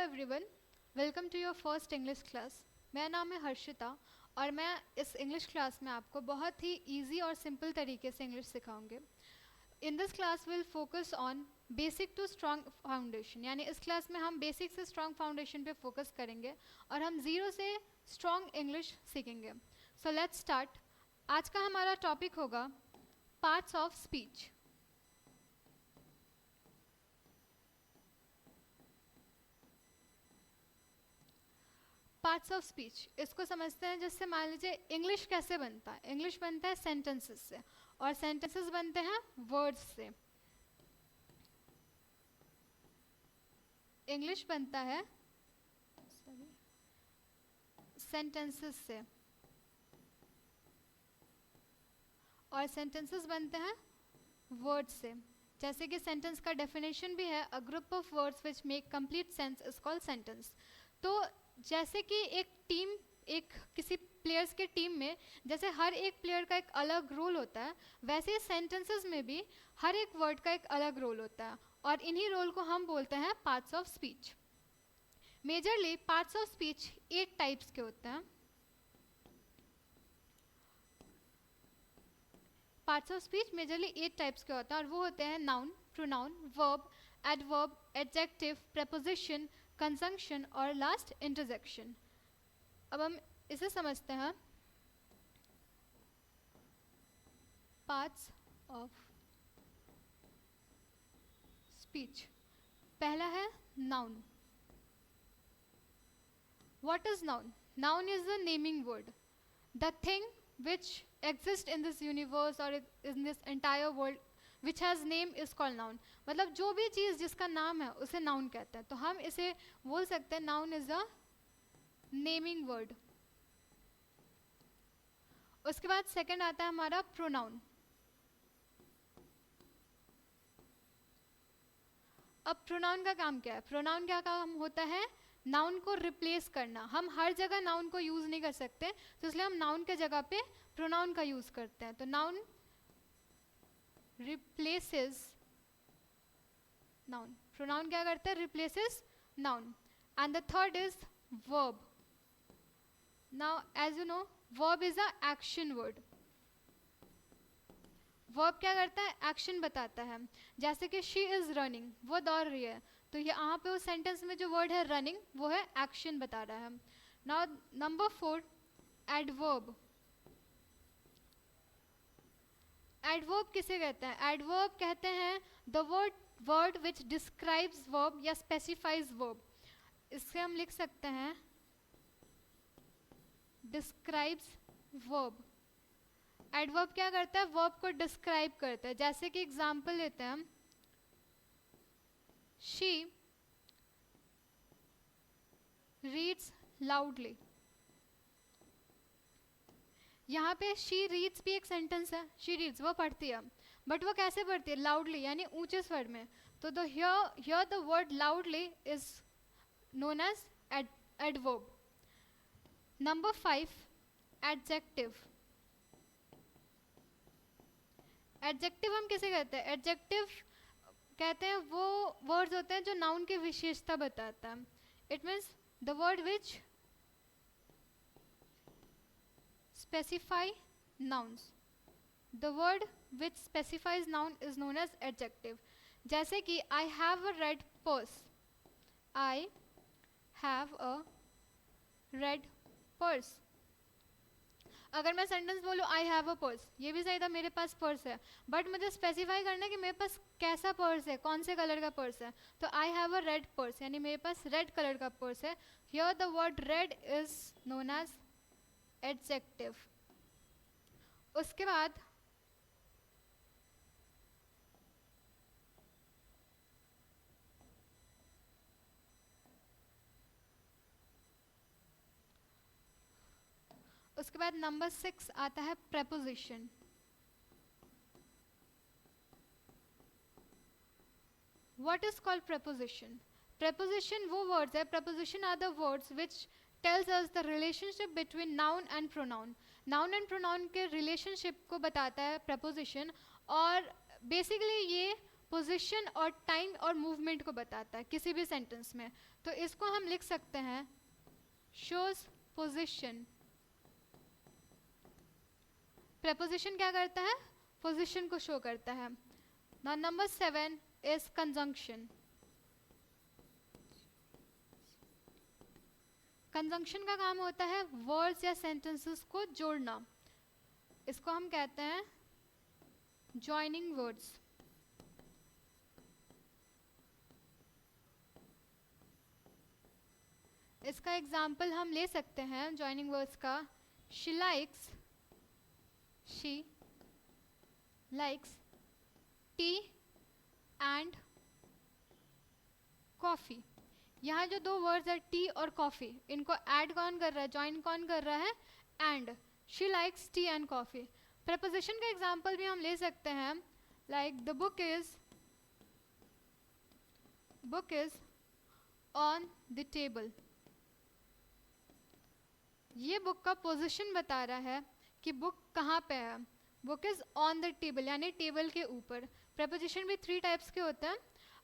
Everyone, welcome to your first English class. मेरा नाम है हर्षिता और मैं इस इंग्लिश क्लास में आपको बहुत ही इजी और सिंपल तरीके से इंग्लिश सिखाऊंगी। In this class will focus on basic to strong foundation, यानी इस क्लास में हम बेसिक से स्ट्रॉन्ग फाउंडेशन पे फोकस करेंगे और हम ज़ीरो से स्ट्रॉन्ग इंग्लिश सीखेंगे। So let's start. आज का हमारा टॉपिक होगा parts of speech. Parts of speech इसको समझते हैं, जिससे मान लीजिए इंग्लिश कैसे बनता है। इंग्लिश बनता है सेंटेंसेस से और सेंटेंसेस बनते हैं वर्ड्स से। इंग्लिश बनता है सेंटेंसेस से और सेंटेंसेस बनते हैं वर्ड्स से। जैसे कि सेंटेंस का डेफिनेशन भी है, a group of words which make complete sense is called sentence. तो जैसे कि एक किसी प्लेयर्स के टीम में जैसे हर एक प्लेयर का एक अलग रोल होता है, वैसे सेंटेंसेस में भी हर एक वर्ड का एक अलग रोल होता है और इन्हीं रोल को हम बोलते हैं parts of speech. Majorly parts of speech 8 types के होते हैं। Parts of speech majorly 8 types के होते हैं और वो होते हैं noun, pronoun, verb, adverb, adjective, preposition, conjunction और लास्ट इंटरजेक्शन। अब हम इसे समझते हैं। Parts of speech. पहला है noun. What is noun? Noun is the naming word, the thing which exist in this universe or in this entire world which has name is called noun। मतलब जो भी चीज़ जिसका नाम है उसे नाउन कहते हैं। तो हम इसे बोल सकते हैं noun is a naming word. उसके बाद सेकंड आता है हमारा प्रोनाउन। अब प्रोनाउन का काम क्या है? प्रोनाउन का काम होता है नाउन को रिप्लेस करना। हम हर जगह नाउन को यूज़ नहीं कर सकते, तो इसलिए हम नाउन के जगह पे प्रोनाउन का यूज़ करते हैं। तो नाउन रिप्लेसेस नाउन। प्रोनाउन क्या करता है? Replaces noun. And the third is verb. Now as you know, verb is a action word. Verb क्या करता है? एक्शन बताता है। जैसे कि शी इज रनिंग, वो दौड़ रही है, तो यहाँ पे उस सेंटेंस में जो वर्ड है रनिंग, वो है एक्शन बता रहा है। Now number 4, adverb. एडवर्ब किसे कहते हैं? एडवर्ब कहते हैं the word which describes verb या स्पेसिफाइज वर्ब। इससे हम लिख सकते हैं डिस्क्राइब्स वर्ब। एडवर्ब क्या करता है? वर्ब को डिस्क्राइब करता है। जैसे कि एग्जाम्पल लेते हैं हम, शी रीड्स लाउडली। यहाँ पे शी रीड्स भी एक सेंटेंस है। शी रीड्स, वो पढ़ती है, बट वो कैसे पढ़ती है? लाउडली, यानी ऊंचे स्वर में। तो the here the word loudly is known as adverb. Number 5, adjective. Adjective हम किसे कहते हैं? एडजेक्टिव कहते हैं वो वर्ड्स होते हैं जो नाउन की विशेषता बताता है। It means the word which specify nouns. The word which specifies noun is known as adjective. जैसे कि I have a red purse. I have a red purse. अगर मैं सेंटेंस बोलूँ आई हैव अ पर्स, ये भी सही था, मेरे पास पर्स है, बट मुझे स्पेसिफाई करना है कि मेरे पास कैसा पर्स है, कौन से कलर का पर्स है। तो I have a red purse, यानी मेरे पास रेड कलर का पर्स है। Here the word red is known as adjective. उसके बाद नंबर 6 आता है preposition. What is called preposition? Preposition वो words है, preposition are the words which tells us the relationship between noun and pronoun. Noun and pronoun के relationship को बताता है preposition, और basically ये पोजीशन और टाइम और मूवमेंट को बताता है किसी भी सेंटेंस में। तो इसको हम लिख सकते हैं शोज पोजीशन। प्रेपोजिशन क्या करता है? पोजीशन को शो करता है। Now number 7 is conjunction. Conjunction का काम होता है वर्ड्स या सेंटेंसेस को जोड़ना। इसको हम कहते हैं जॉइनिंग वर्ड्स। इसका एग्जाम्पल हम ले सकते हैं जॉइनिंग वर्ड्स का। She likes T and coffee. यहाँ जो दो वर्ड्स है टी और कॉफ़ी, इनको ऐड कौन कर रहा है, ज्वाइन कौन कर रहा है? And. She likes T and coffee. Preposition का एग्जाम्पल भी हम ले सकते हैं, like the book is on the table. ये बुक का पोजीशन बता रहा है कि बुक कहाँ पे है। Book is on the table यानी टेबल के ऊपर। प्रपोजिशन भी 3 टाइप्स के होते हैं,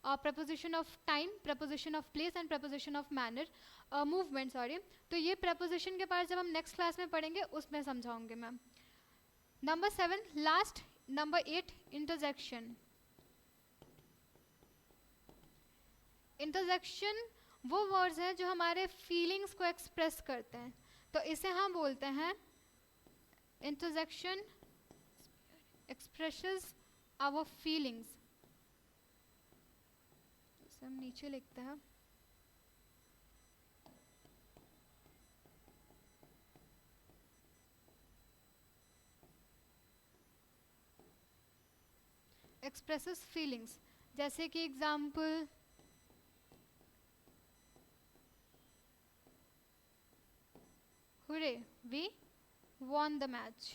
preposition of time, preposition of place and preposition of manner, movement sorry. तो ये प्रपोजिशन के पार्ट जब हम नेक्स्ट क्लास में पढ़ेंगे उसमें समझाऊंगे मैं। Number 7 last, number 8 interjection. Interjection वो वर्ड्स हैं जो हमारे फीलिंग्स को एक्सप्रेस करते हैं, तो इसे हम बोलते हैं इंटरजेक्शन एक्सप्रेसेस आवर फीलिंग्स। इसे हम नीचे लिखते हैं। एक्सप्रेसेस फीलिंग्स, जैसे कि example Hooray, we won the match.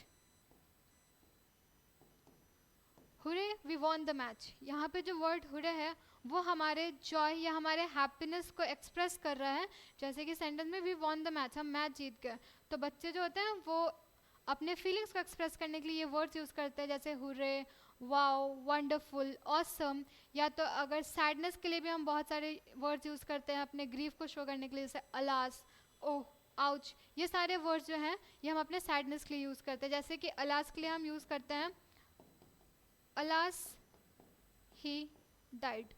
Hooray, we won the match. यहाँ पे जो वर्ड hooray है वो हमारे जॉय या हमारे हैप्पीनेस को एक्सप्रेस कर रहा है। जैसे कि सेंटेंस में we won the match, हम मैच जीत गए। तो बच्चे जो होते हैं वो अपने फीलिंग्स को एक्सप्रेस करने के लिए ये वर्ड्स यूज़ करते हैं, जैसे hooray, वाओ, वंडरफुल, ऑसम। या तो अगर सैडनेस के लिए भी हम बहुत सारे वर्ड्स यूज़ करते हैं अपने ग्रीफ को शो करने के लिए, जैसे अलास, ओह, आउच। ये सारे वर्ड्स जो हैं ये हम अपने सैडनेस के लिए यूज़ करते हैं। जैसे कि अलास के लिए हम यूज़ करते हैं अलास ही डाइड।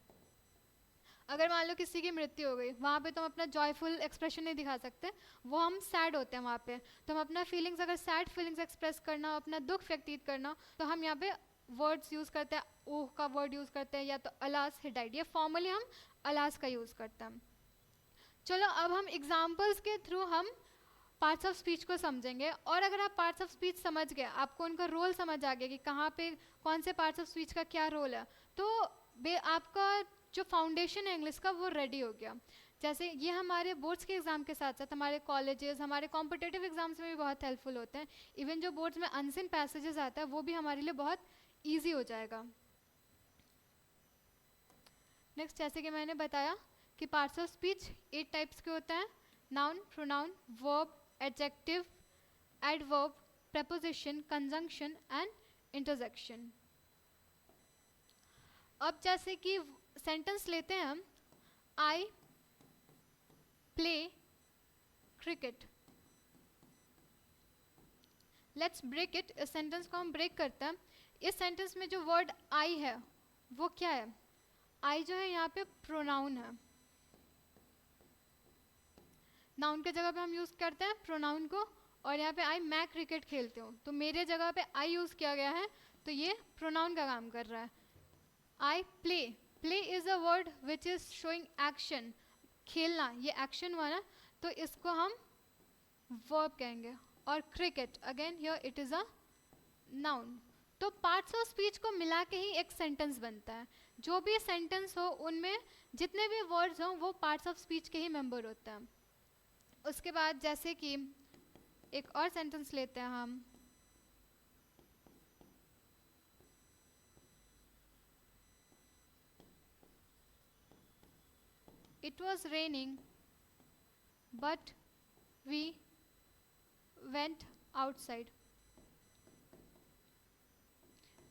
अगर मान लो किसी की मृत्यु हो गई, वहाँ पे तो हम अपना जॉयफुल एक्सप्रेशन नहीं दिखा सकते, वो हम सैड होते हैं वहाँ पे। तो हम अपना फीलिंग्स, अगर सैड फीलिंग्स एक्सप्रेस करना हो, अपना दुख व्यक्तित करना हो, तो हम यहाँ पे वर्ड्स यूज़ करते हैं, ओह का वर्ड यूज़ करते हैं, या तो अलास ही डाइड। ये फॉर्मली हम अलास का यूज़ करते हैं। चलो अब हम एग्जाम्पल्स के थ्रू हम पार्ट्स ऑफ स्पीच को समझेंगे। और अगर आप पार्ट्स ऑफ स्पीच समझ गए, आपको उनका रोल समझ आ गया कि कहाँ पे कौन से पार्ट्स ऑफ स्पीच का क्या रोल है, तो आपका जो फाउंडेशन है इंग्लिश का वो रेडी हो गया। जैसे ये हमारे बोर्ड्स के एग्ज़ाम के साथ साथ हमारे कॉलेजेस, हमारे कॉम्पिटिटिव एग्जाम्स में भी बहुत हेल्पफुल होते हैं। इवन जो बोर्ड्स में अनसिन पैसेजेस आता है वो भी हमारे लिए बहुत ईजी हो जाएगा। नेक्स्ट, जैसे कि मैंने बताया कि पार्ट्स ऑफ स्पीच 8 टाइप्स के होते हैं, noun, pronoun, verb, adjective, adverb, preposition, conjunction and interjection। अब जैसे कि सेंटेंस लेते हैं हम, I play cricket. Let's break it. इस सेंटेंस को हम ब्रेक करते हैं। इस सेंटेंस में जो वर्ड आई है वो क्या है? आई जो है यहाँ पे प्रोनाउन है। नाउन के जगह पे हम यूज़ करते हैं प्रोनाउन को, और यहाँ पे आई मैं क्रिकेट खेलती हूँ, तो मेरे जगह पे आई यूज़ किया गया है, तो ये प्रोनाउन का काम कर रहा है। I play, play is a word which is showing action, खेलना, ये एक्शन हुआ ना, तो इसको हम वर्ब कहेंगे। और cricket, again here it is a noun. तो पार्ट्स ऑफ स्पीच को मिला के ही एक सेंटेंस बनता है। जो भी सेंटेंस हो उनमें जितने भी वर्ड्स हों वो पार्ट्स ऑफ स्पीच के ही मेंबर होते हैं। उसके बाद जैसे कि एक और सेंटेंस लेते हैं हम, it was raining but we went outside.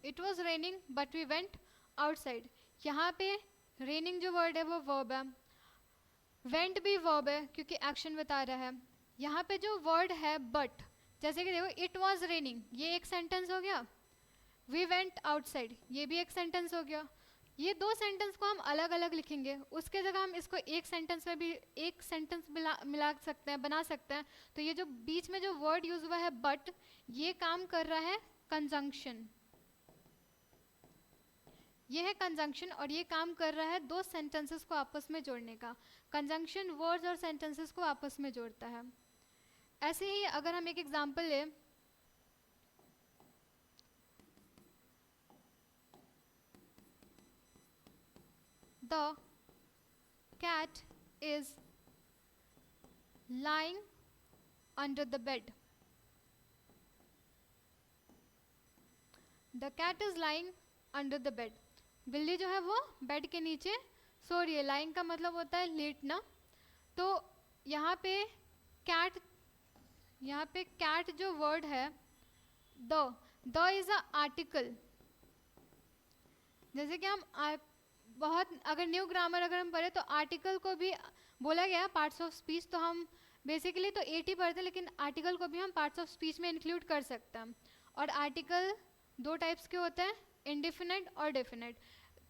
It was raining but we went outside. यहाँ पे रेनिंग जो वर्ड है वो वर्ब है, वेंट भी वर्ब है क्योंकि एक्शन बता रहा है। यहाँ पे जो वर्ड है बट, जैसे कि देखो इट वॉज रेनिंग, ये एक सेंटेंस हो गया। वी वेंट आउटसाइड, ये भी एक सेंटेंस हो गया। ये दो सेंटेंस को हम अलग अलग लिखेंगे, उसके जगह हम इसको एक सेंटेंस में भी एक सेंटेंस मिला सकते हैं, बना सकते हैं। तो ये जो बीच में जो वर्ड यूज हुआ है बट, ये काम कर रहा है कंजंक्शन, ये है कंजंक्शन, और ये काम कर रहा है दो सेंटेंसेस को आपस में जोड़ने का। कंजंक्शन वर्ड्स और सेंटेंसेस को आपस में जोड़ता है। ऐसे ही अगर हम एक एग्जांपल लें, the cat is lying under the bed. The cat is lying under the bed. बिल्ली जो है वो बेड के नीचे सो रही है। lying का मतलब होता है लेटना। तो यहाँ पे कैट जो वर्ड है द इज अ आर्टिकल। जैसे कि हम बहुत अगर न्यू ग्रामर अगर हम पढ़े तो आर्टिकल को भी बोला गया पार्ट्स ऑफ स्पीच, तो हम बेसिकली तो 80 पढ़ते हैं, लेकिन आर्टिकल को भी हम पार्ट्स ऑफ स्पीच में इंक्लूड कर सकते हैं। और आर्टिकल दो टाइप्स के होते हैं, इंडिफिनिट और डेफिनेट।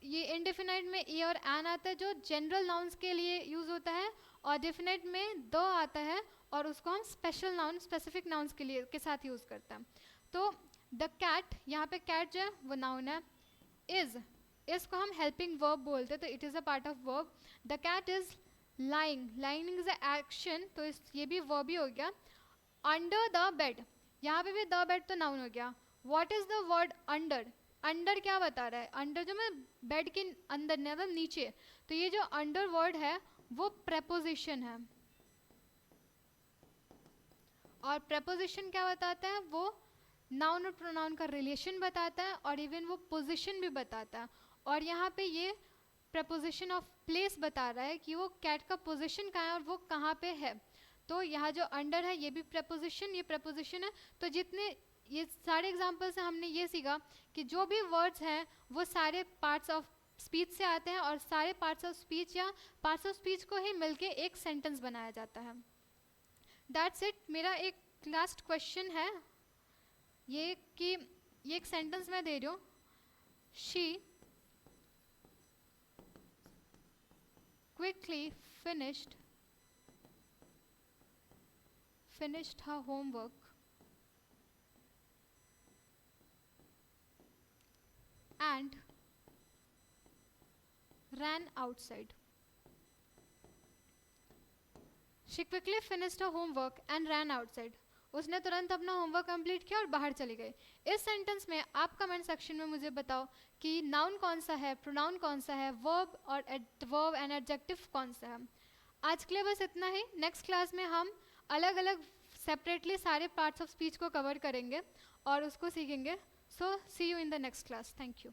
ये इंडिफिनिट में ए और एन आता है जो जनरल नाउन्स के लिए यूज होता है, और डेफिनेट में द आता है और उसको हम स्पेशल नाउन स्पेसिफिक नाउन्स के लिए के साथ यूज करते हैं। तो द कैट, यहाँ पे कैट जो है वो नाउन है। इसको हम हेल्पिंग वर्ब बोलते हैं, तो it is a part of verb. The cat is lying is a action, तो ये भी वर्ब ही हो गया। अंडर द बेड, यहाँ पे भी द बेड तो नाउन हो गया। What is the word under? Under क्या बता रहा है? अंडर जो मैं बेड के अंदर मतलब नीचे, तो ये जो अंडर वर्ड है वो प्रेपोजिशन है। और प्रेपोजिशन क्या बताता है? वो नाउन और प्रोनाउन का रिलेशन बताता है, और इवन वो पोजिशन भी बताता है। और यहाँ पे ये प्रपोजिशन ऑफ प्लेस बता रहा है कि वो कैट का पोजीशन कहाँ है और वो कहाँ पे है। तो यहाँ जो अंडर है ये भी प्रपोजिशन, ये प्रपोजिशन है। तो जितने ये सारे एग्जाम्पल से हमने ये सीखा कि जो भी वर्ड्स हैं वो सारे पार्ट्स ऑफ स्पीच से आते हैं, और सारे पार्ट्स ऑफ स्पीच या पार्ट्स ऑफ स्पीच को ही मिलके एक सेंटेंस बनाया जाता है। That's it. मेरा एक लास्ट क्वेश्चन है ये कि ये एक सेंटेंस मैं दे रही हूँ, she quickly finished her homework and ran outside. She quickly finished her homework and ran outside. उसने तुरंत अपना होमवर्क कंप्लीट किया और बाहर चली गई। इस सेंटेंस में आप कमेंट सेक्शन में मुझे बताओ कि नाउन कौन सा है, प्रोनाउन कौन सा है, वर्ब एंड एडजेक्टिव कौन सा है। आज के लिए बस इतना ही। नेक्स्ट क्लास में हम अलग अलग सेपरेटली सारे पार्ट्स ऑफ स्पीच को कवर करेंगे और उसको सीखेंगे। So see you in the next class. Thank you.